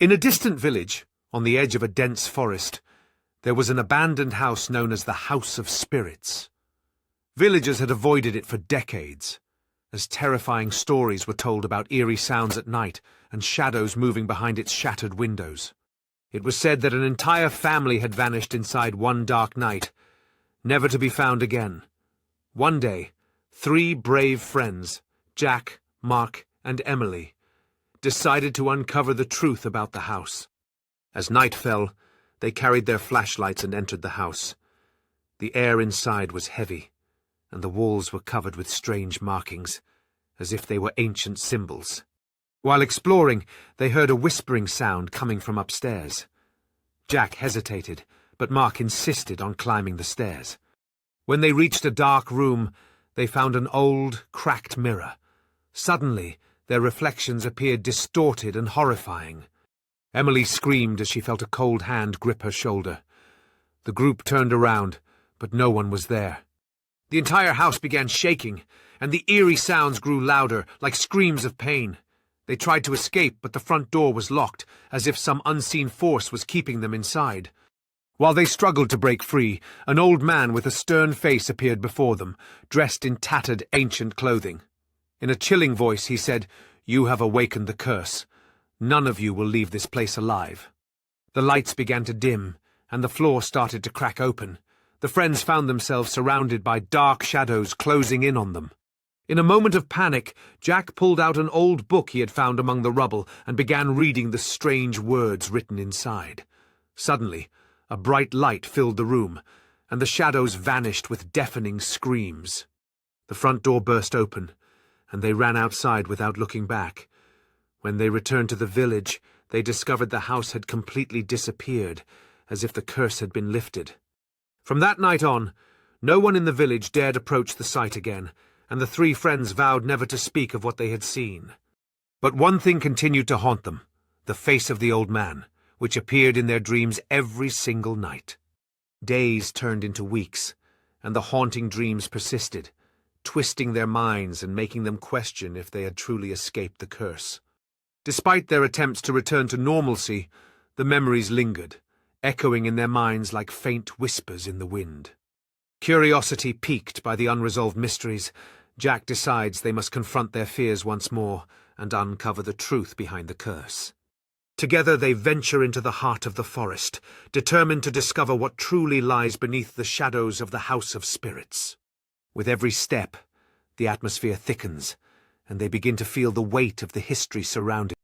In a distant village, on the edge of a dense forest, there was an abandoned house known as the House of Spirits. Villagers had avoided it for decades, as terrifying stories were told about eerie sounds at night and shadows moving behind its shattered windows. It was said that an entire family had vanished inside one dark night, never to be found again. One day, 3 brave friends, Jack, Mark, and Emily, decided to uncover the truth about the house. As night fell, they carried their flashlights and entered the house. The air inside was heavy, and the walls were covered with strange markings, as if they were ancient symbols. While exploring, they heard a whispering sound coming from upstairs. Jack hesitated, but Mark insisted on climbing the stairs. When they reached a dark room, they found an old, cracked mirror. Suddenly, their reflections appeared distorted and horrifying. Emily screamed as she felt a cold hand grip her shoulder. The group turned around, but no one was there. The entire house began shaking, and the eerie sounds grew louder, like screams of pain. They tried to escape, but the front door was locked, as if some unseen force was keeping them inside. While they struggled to break free, an old man with a stern face appeared before them, dressed in tattered, ancient clothing. In a chilling voice he said, "You have awakened the curse. None of you will leave this place alive." The lights began to dim, and the floor started to crack open. The friends found themselves surrounded by dark shadows closing in on them. In a moment of panic, Jack pulled out an old book he had found among the rubble and began reading the strange words written inside. Suddenly, a bright light filled the room, and the shadows vanished with deafening screams. The front door burst open, and they ran outside without looking back. When they returned to the village, they discovered the house had completely disappeared, as if the curse had been lifted. From that night on, no one in the village dared approach the site again, and the 3 friends vowed never to speak of what they had seen. But one thing continued to haunt them, the face of the old man, which appeared in their dreams every single night. Days turned into weeks, and the haunting dreams persisted, twisting their minds and making them question if they had truly escaped the curse. Despite their attempts to return to normalcy, the memories lingered, echoing in their minds like faint whispers in the wind. Curiosity piqued by the unresolved mysteries, Jack decides they must confront their fears once more and uncover the truth behind the curse. Together they venture into the heart of the forest, determined to discover what truly lies beneath the shadows of the House of Spirits. With every step, the atmosphere thickens, and they begin to feel the weight of the history surrounding